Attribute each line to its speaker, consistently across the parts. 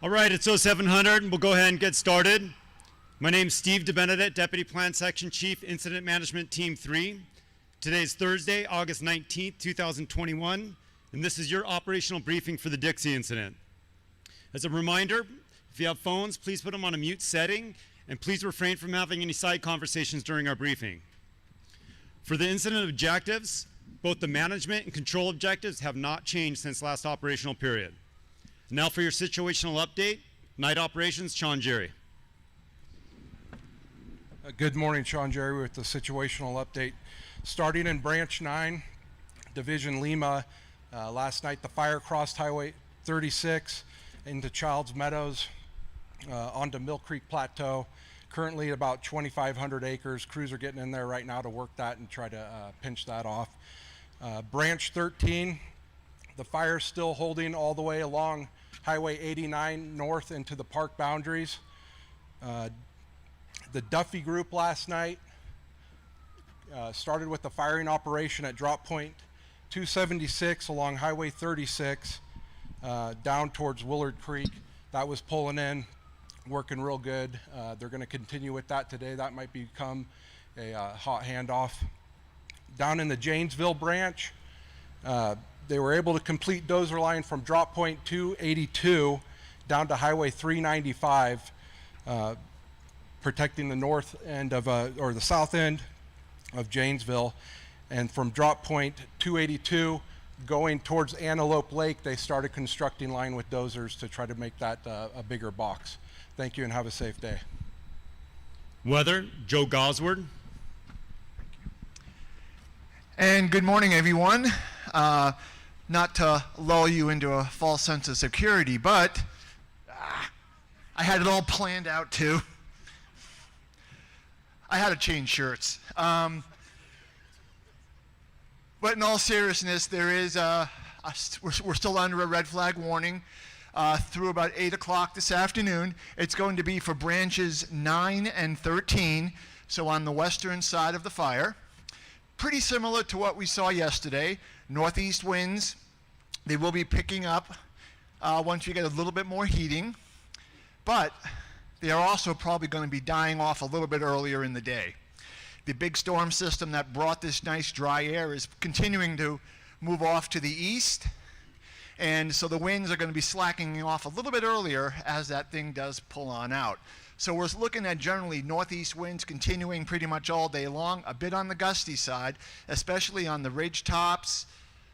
Speaker 1: All right, it's 0700, and we'll go ahead and get started. My name's Steve DeBenedette, Deputy Plant Section Chief, Incident Management Team 3. Today is Thursday, August 19th, 2021, and this is your operational briefing for the Dixie incident. As a reminder, if you have phones, please put them on a mute setting, and please refrain from having any side conversations during our briefing. For the incident objectives, both the management and control objectives have not changed since last operational period. Now for your situational update, night operations, Sean Jerry.
Speaker 2: Good morning, Sean Jerry with the situational update. Starting in Branch 9, Division Lima, last night the fire crossed Highway 36 into Childs Meadows onto Mill Creek Plateau. Currently about 2,500 acres. Crews are getting in there right now to work that and try to pinch that off. Branch 13, the fire's still holding all the way along Highway 89 north into the park boundaries. The Duffy group last night started with the firing operation at drop point 276 along Highway 36 down towards Willard Creek. That was pulling in, working real good. They're going to continue with that today. That might become a hot handoff. Down in the Janesville branch, they were able to complete dozer line from drop point 282 down to Highway 395, protecting the north end of, or the south end of Janesville. And from drop point 282 going towards Antelope Lake, they started constructing line with dozers to try to make that a bigger box. Thank you and have a safe day.
Speaker 1: Weather, Joe Gosward.
Speaker 3: And good morning, everyone. Not to lull you into a false sense of security, but I had it all planned out too. I had to change shirts. But in all seriousness, there is we're still under a red flag warning through about 8 o'clock this afternoon. It's going to be for branches 9 and 13, so on the western side of the fire. Pretty similar to what we saw yesterday. Northeast winds, they will be picking up once you get a little bit more heating, but they are also probably going to be dying off a little bit earlier in the day. The big storm system that brought this nice dry air is continuing to move off to the east, and so the winds are going to be slacking off a little bit earlier as that thing does pull on out. So we're looking at generally northeast winds continuing pretty much all day long, a bit on the gusty side, especially on the ridge tops,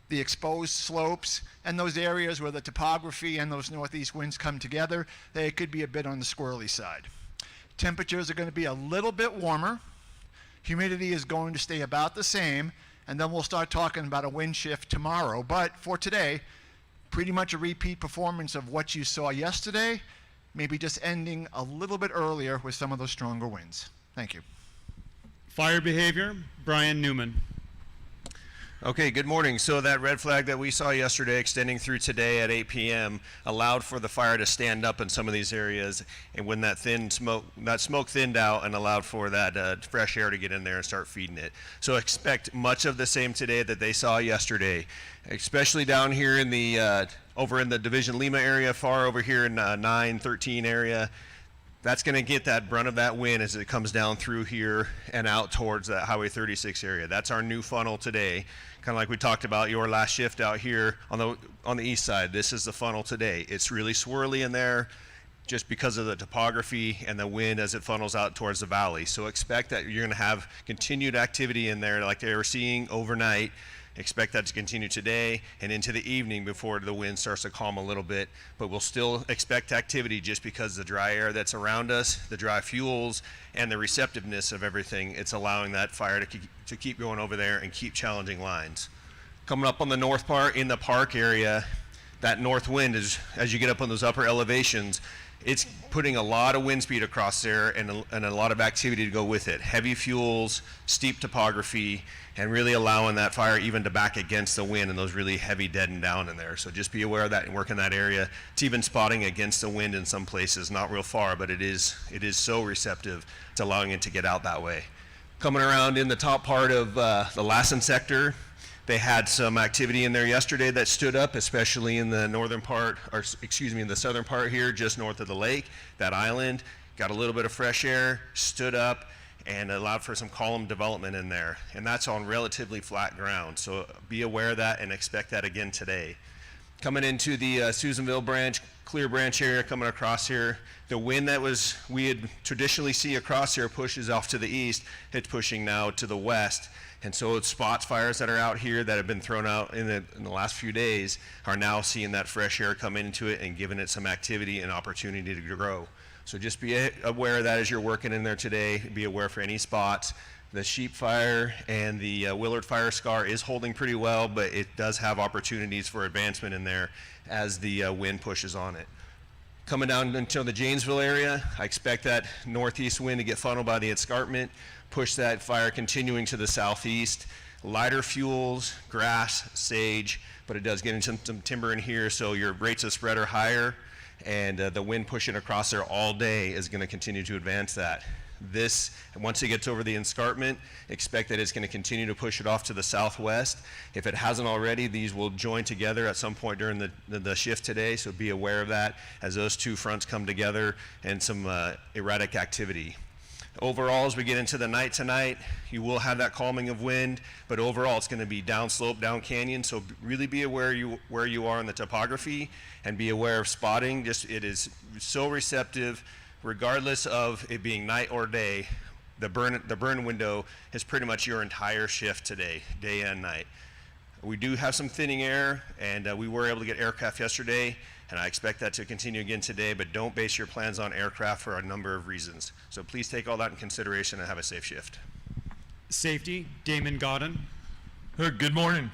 Speaker 3: the exposed slopes, and those areas where the topography and those northeast winds come together. They could be a bit on the squirrely side. Temperatures are going to be a little bit warmer. Humidity is going to stay about the same, and then we'll start talking about a wind shift tomorrow. But for today, pretty much a repeat performance of what you saw yesterday, maybe just ending a little bit earlier with some of those stronger winds. Thank you.
Speaker 1: Fire behavior, Brian Newman.
Speaker 4: Okay, good morning. So that red flag that we saw yesterday extending through today at 8 p.m. allowed for the fire to stand up in some of these areas, and when that smoke thinned out and allowed for that fresh air to get in there and start feeding it. So expect much of the same today that they saw yesterday, especially down here in the over in the Division Lima area, far over here in 9-13 area. That's going to get that brunt of that wind as it comes down through here and out towards that Highway 36 area. That's our new funnel today. Kind of like we talked about your last shift out here on the east side. This is the funnel today. It's really swirly in there just because of the topography and the wind as it funnels out towards the valley. So expect that you're going to have continued activity in there like they were seeing overnight. Expect that to continue today and into the evening before the wind starts to calm a little bit, but we'll still expect activity just because the dry air that's around us, the dry fuels, and the receptiveness of everything, it's allowing that fire to keep going over there and keep challenging lines. Coming up on the north part in the park area, that north wind is, as you get up on those upper elevations, it's putting a lot of wind speed across there and a lot of activity to go with it. Heavy fuels, steep topography, and really allowing that fire even to back against the wind and those really heavy deaden down in there. So just be aware of that and work in that area. It's even spotting against the wind in some places, not real far, but it is so receptive. It's allowing it to get out that way. Coming around in the top part of the Lassen sector, They had some activity in there yesterday that stood up, especially in the northern part, or excuse me, in the southern part here, just north of the lake. That island got a little bit of fresh air, stood up, and allowed for some column development in there. And that's on relatively flat ground. So be aware of that and expect that again today. Coming into the Susanville branch, Clear Branch area coming across here, the wind that we had traditionally see across here pushes off to the east. It's pushing now to the west. And so it's spots fires that are out here that have been thrown out in the last few days are now seeing that fresh air come into it and giving it some activity and opportunity to grow. So just be aware of that as you're working in there today. Be aware for any spots. The sheep fire and the Willard fire scar is holding pretty well, but it does have opportunities for advancement in there as the wind pushes on it. Coming down until the Janesville area, I expect that northeast wind to get funneled by the escarpment, push that fire continuing to the southeast. Lighter fuels, grass, sage, but it does get into some timber in here, so your rates of spread are higher, and the wind pushing across there all day is going to continue to advance that. This, once it gets over the escarpment, expect that it's going to continue to push it off to the southwest. If it hasn't already, these will join together at some point during the shift today, so be aware of that as those two fronts come together and some erratic activity. Overall, as we get into the night tonight, you will have that calming of wind, but overall it's going to be downslope, down canyon, so really be aware where you are in the topography and be aware of spotting. Just it is so receptive. Regardless of it being night or day, the burn window is pretty much your entire shift today, day and night. We do have some thinning air, and we were able to get aircraft yesterday, and I expect that to continue again today, but don't base your plans on aircraft for a number of reasons. So please take all that in consideration and have a safe shift.
Speaker 1: Safety, Damon Godden.
Speaker 5: Good morning.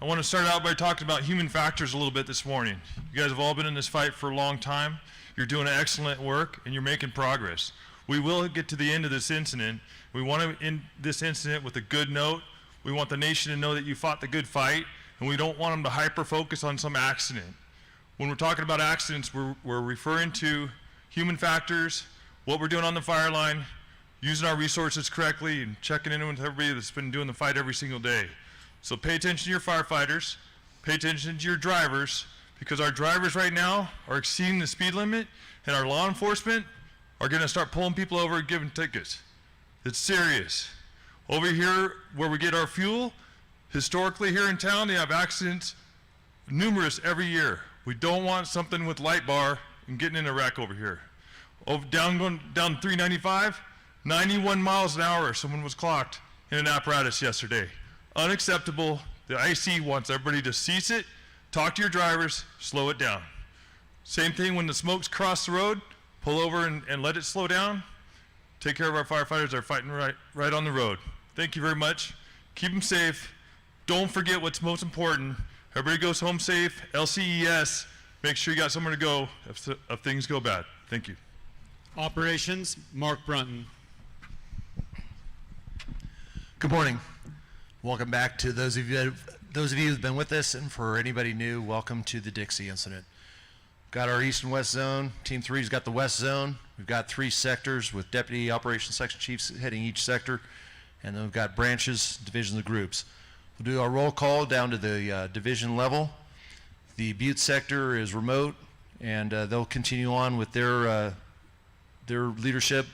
Speaker 5: I want to start out by talking about human factors a little bit this morning. You guys have all been in this fight for a long time. You're doing excellent work and you're making progress. We will get to the end of this incident. We want to end this incident with a good note. We want the nation to know that you fought the good fight, and we don't want them to hyper-focus on some accident. When we're talking about accidents, we're referring to human factors, what we're doing on the fire line, using our resources correctly, and checking in with everybody that's been doing the fight every single day. So pay attention to your firefighters, pay attention to your drivers, because our drivers right now are exceeding the speed limit, and our law enforcement are going to start pulling people over and giving tickets. It's serious. Over here where we get our fuel, historically here in town, they have accidents, numerous every year. We don't want something with light bar and getting in a wreck over here. Going down 395, 91 miles an hour, someone was clocked in an apparatus yesterday. Unacceptable. The IC wants everybody to cease it, talk to your drivers, slow it down. Same thing when the smokes cross the road, pull over and let it slow down. Take care of our firefighters that are fighting right on the road. Thank you very much. Keep them safe. Don't forget what's most important. Everybody goes home safe. LCES, make sure you got somewhere to go if things go bad. Thank you.
Speaker 1: Operations, Mark Brunton.
Speaker 6: Good morning. Welcome back to those of you who've been with us, and for anybody new, welcome to the Dixie incident. Got our east and west zone. Team 3's got the west zone. We've got 3 sectors with deputy operations section chiefs heading each sector, and then we've got branches, divisions, and groups. We'll do our roll call down to the division level. The Butte sector is remote, and they'll continue on with their leadership.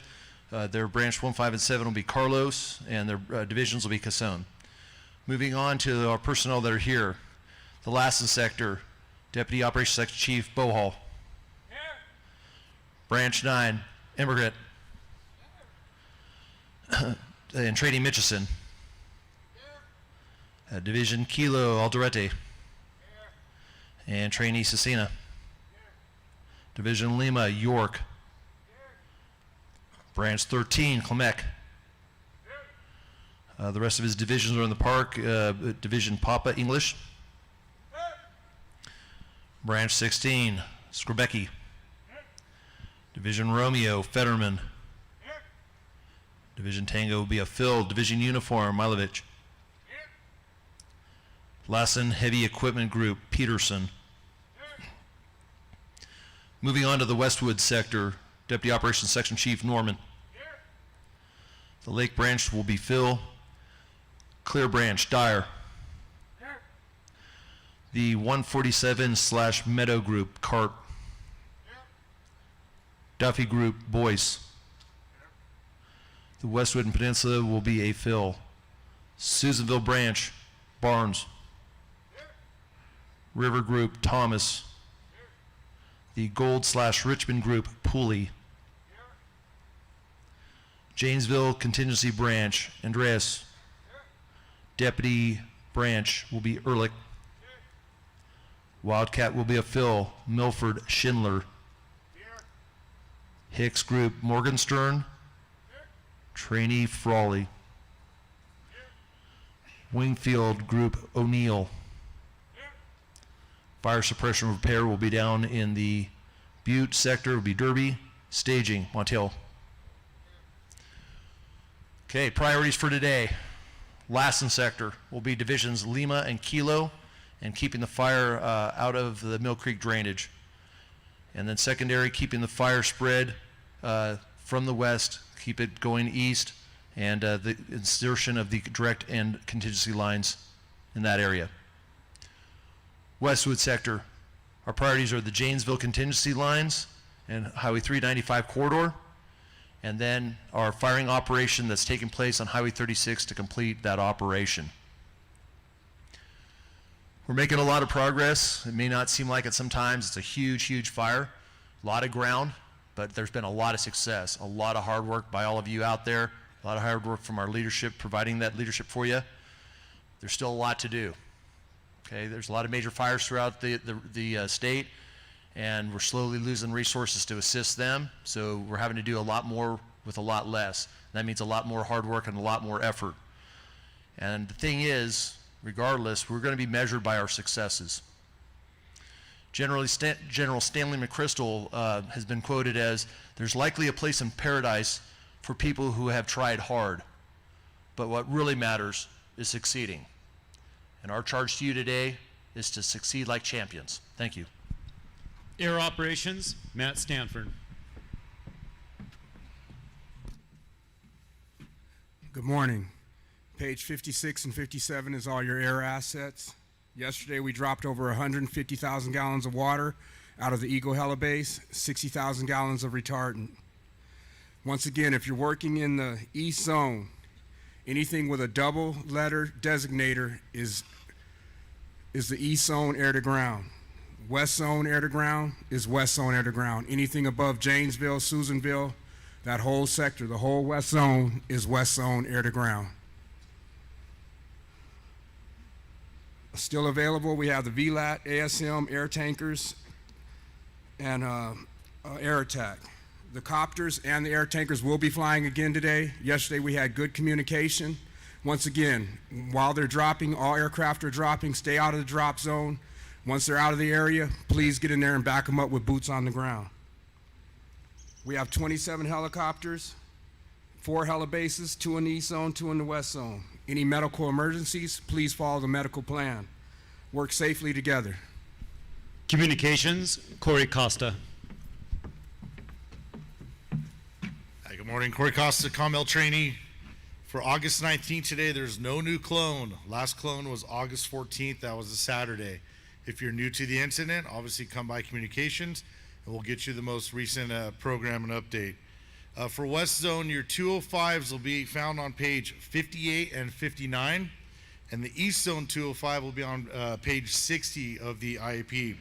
Speaker 6: Their branch 1, 5, and 7 will be Carlos, and their divisions will be Casson. Moving on to our personnel that are here. The Lassen sector, Deputy Operations Section Chief Bohall. Here. Branch 9, Immigrant. And Trainee Mitchison. Here. Division Kilo Alderete. Here. And Trainee Cecina. Here. Division Lima York. Here. Branch 13, Clemec. The rest of his divisions are in the park. Division Papa English. Branch 16, Skrbecki. Division Romeo, Fetterman. Division Tango will be a Phil. Division Uniform, Milovich. Lassen Heavy Equipment Group, Peterson. Moving on to the Westwood sector, Deputy Operations Section Chief Norman. The Lake Branch will be Phil. Clear Branch, Dyer. The 147/Meadow Group, Carp. Duffy Group, Boyce. The Westwood and Peninsula will be a fill. Susanville Branch, Barnes. River Group, Thomas. The Gold/Richmond Group, Pooley. Janesville Contingency Branch, Andreas. Deputy Branch will be Ehrlich. Wildcat will be a fill, Milford, Schindler. Hicks Group, Morgenstern. Trainee, Frawley. Wingfield Group, O'Neill. Fire suppression repair will be down in the Butte sector, will be Derby. Staging, Montiel. Okay, priorities for today. Lassen sector will be divisions Lima and Kilo, and keeping the fire out of the Mill Creek drainage. And then secondary, keeping the fire spread from the west, keep it going east, and the insertion of the direct and contingency lines in that area. Westwood sector, our priorities are the Janesville contingency lines and Highway 395 corridor, and then our firing operation that's taking place on Highway 36 to complete that operation. We're making a lot of progress. It may not seem like it sometimes. It's a huge, huge fire, a lot of ground, but there's been a lot of success, a lot of hard work by all of you out there, a lot of hard work from our leadership, providing that leadership for you. There's still a lot to do. Okay, there's a lot of major fires throughout the state, and we're slowly losing resources to assist them, so we're having to do a lot more with a lot less. That means a lot more hard work and a lot more effort. And the thing is, regardless, we're going to be measured by our successes. General Stanley McChrystal has been quoted as, "There's likely a place in paradise for people who have tried hard, but what really matters is succeeding." And our charge to you today is to succeed like champions. Thank you.
Speaker 1: Air Operations, Matt Stanford.
Speaker 7: Good morning. Page 56 and 57 is all your air assets. Yesterday we dropped over 150,000 gallons of water out of the Eagle Helibase, 60,000 gallons of retardant. Once again, if you're working in the east zone, anything with a double letter designator is the east zone air to ground. West zone air to ground is west zone air to ground. Anything above Janesville, Susanville, that whole sector, the whole west zone is west zone air to ground. Still available, we have the VLAT, ASM, air tankers, and air attack. The copters and the air tankers will be flying again today. Yesterday we had good communication. Once again, while they're dropping, all aircraft are dropping, stay out of the drop zone. Once they're out of the area, please get in there and back them up with boots on the ground. We have 27 helicopters, 4 helibases, 2 in the east zone, 2 in the west zone. Any medical emergencies, please follow the medical plan. Work safely together.
Speaker 1: Communications, Corey Costa.
Speaker 8: Hi, good morning. Corey Costa, Commel trainee. For August 19th today, there's no new clone. Last clone was August 14th. That was a Saturday. If you're new to the incident, obviously come by communications, and we'll get you the most recent program and update. For West Zone, your 205s will be found on page 58 and 59, and the East Zone 205 will be on page 60 of the IAP.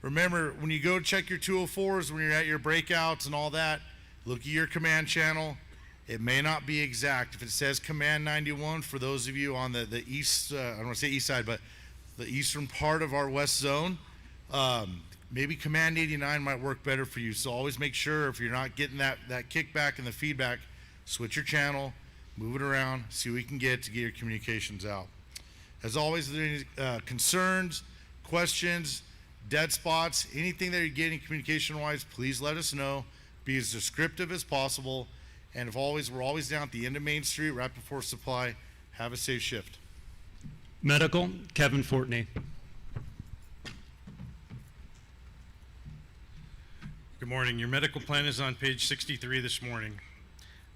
Speaker 8: Remember, when you go check your 204s, when you're at your breakouts and all that, look at your command channel. It may not be exact. If it says Command 91, for those of you on the east, I don't want to say east side, but the eastern part of our West Zone, maybe Command 89 might work better for you. So always make sure, if you're not getting that kickback and the feedback, switch your channel, move it around, see what you can get to get your communications out. As always, if there are any concerns, questions, dead spots, anything that you're getting communication-wise, please let us know. Be as descriptive as possible. And if always, we're always down at the end of Main Street, right before supply. Have a safe shift.
Speaker 1: Medical, Kevin Fortney.
Speaker 9: Good morning. Your medical plan is on page 63 this morning.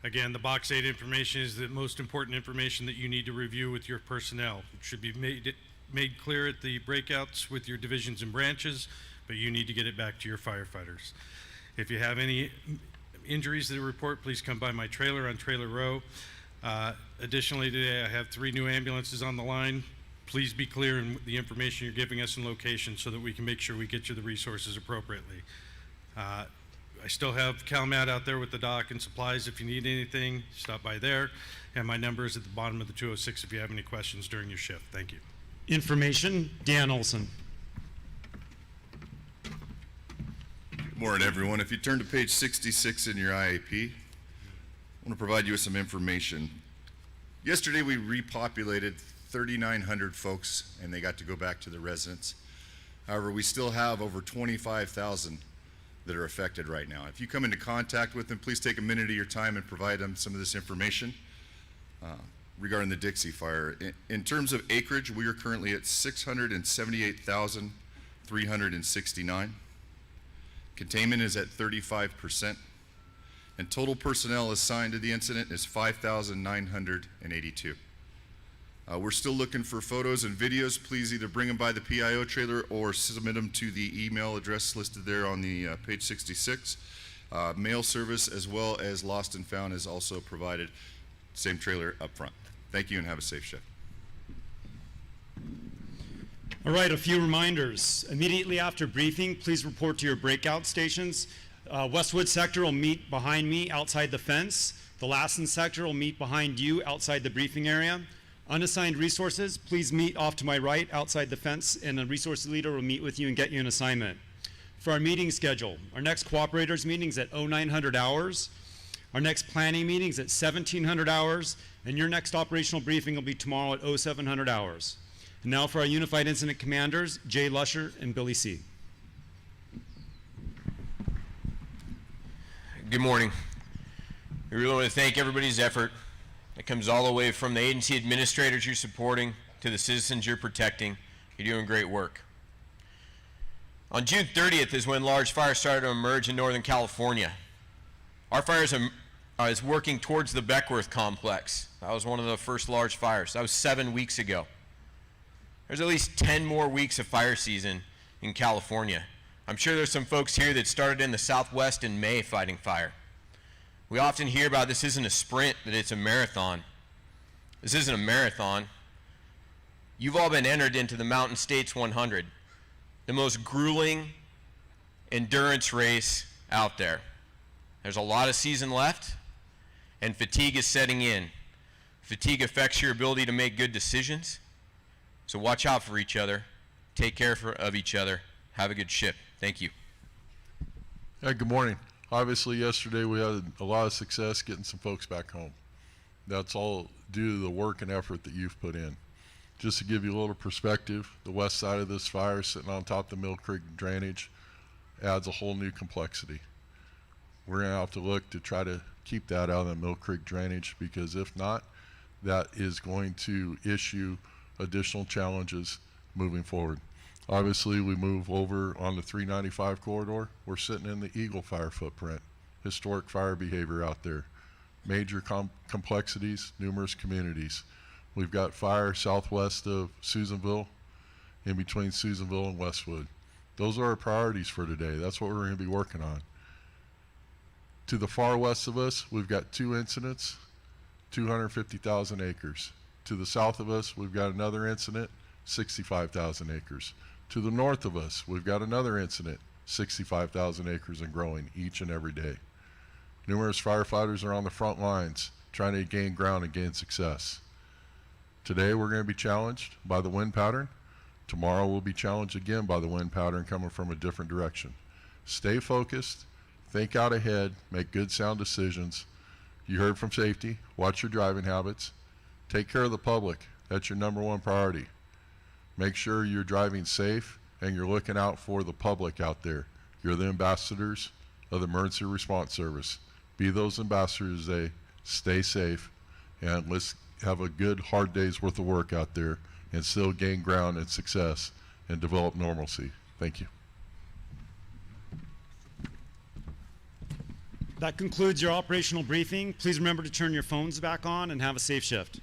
Speaker 9: Again, the box 8 information is the most important information that you need to review with your personnel. It should be made made clear at the breakouts with your divisions and branches, but you need to get it back to your firefighters. If you have any injuries to report, please come by my trailer on Trailer Row. Additionally, today I have 3 new ambulances on the line. Please be clear in the information you're giving us in location so that we can make sure we get you the resources appropriately. I still have CalMat out there with the dock and supplies. If you need anything, stop by there. And my number is at the bottom of the 206 if you have any questions during your shift. Thank you.
Speaker 1: Information, Dan Olson.
Speaker 10: Good morning, everyone. If you turn to page 66 in your IAP, I want to provide you with some information. Yesterday, we repopulated 3,900 folks, and they got to go back to the residence. However, we still have over 25,000 that are affected right now. If you come into contact with them, please take a minute of your time and provide them some of this information regarding the Dixie fire. In terms of acreage, we are currently at 678,369. Containment is at 35%, and total personnel assigned to the incident is 5,982. We're still looking for photos and videos. Please either bring them by the PIO trailer or submit them to the email address listed there on the page 66. Mail service as well as lost and found is also provided, same trailer up front. Thank you and have a safe shift.
Speaker 1: All right, a few reminders. Immediately after briefing, please report to your breakout stations. Westwood sector will meet behind me outside the fence. The Lassen sector will meet behind you outside the briefing area. Unassigned resources, please meet off to my right outside the fence, and a resource leader will meet with you and get you an assignment. For our meeting schedule, our next cooperators meeting's at 0900 hours. Our next planning meeting's at 1700 hours, and your next operational briefing will be tomorrow at 0700 hours. And now for our Unified Incident Commanders, Jay Lusher and Billy C.
Speaker 11: Good morning. We really want to thank everybody's effort. It comes all the way from the agency administrators you're supporting to the citizens you're protecting. You're doing great work. On June 30th is when large fires started to emerge in Northern California. Our fire is working towards the Beckworth complex. That was one of the first large fires. That was 7 weeks ago. There's at least 10 more weeks of fire season in California. I'm sure there's some folks here that started in the Southwest in May fighting fire. We often hear about this isn't a sprint, that it's a marathon. This isn't a marathon. You've all been entered into the Mountain States 100, the most grueling endurance race out there. There's a lot of season left, and fatigue is setting in. Fatigue affects your ability to make good decisions, so watch out for each other, take care of each other, have a good shift. Thank you.
Speaker 12: Good morning. Obviously, yesterday we had a lot of success getting some folks back home. That's all due to the work and effort that you've put in. Just to give you a little perspective, the west side of this fire, sitting on top of the Mill Creek drainage, adds a whole new complexity. We're going to have to look to try to keep that out of the Mill Creek drainage, because if not, that is going to issue additional challenges moving forward. Obviously, we move over on the 395 corridor. We're sitting in the Eagle Fire footprint, historic fire behavior out there, major complexities, numerous communities. We've got fire southwest of Susanville, in between Susanville and Westwood. Those are our priorities for today. That's what we're going to be working on. To the far west of us, we've got 2 incidents, 250,000 acres. To the south of us, we've got another incident, 65,000 acres. To the north of us, we've got another incident, 65,000 acres and growing each and every day. Numerous firefighters are on the front lines trying to gain ground and gain success. Today we're going to be challenged by the wind pattern. Tomorrow we'll be challenged again by the wind pattern coming from a different direction. Stay focused, think out ahead, make good sound decisions. You heard from safety, watch your driving habits, take care of the public. That's your #1 priority. Make sure you're driving safe and you're looking out for the public out there. You're the ambassadors of the Emergency Response Service. Be those ambassadors today, stay safe, and let's have a good, hard day's worth of work out there and still gain ground and success and develop normalcy. Thank you.
Speaker 1: That concludes your operational briefing. Please remember to turn your phones back on and have a safe shift.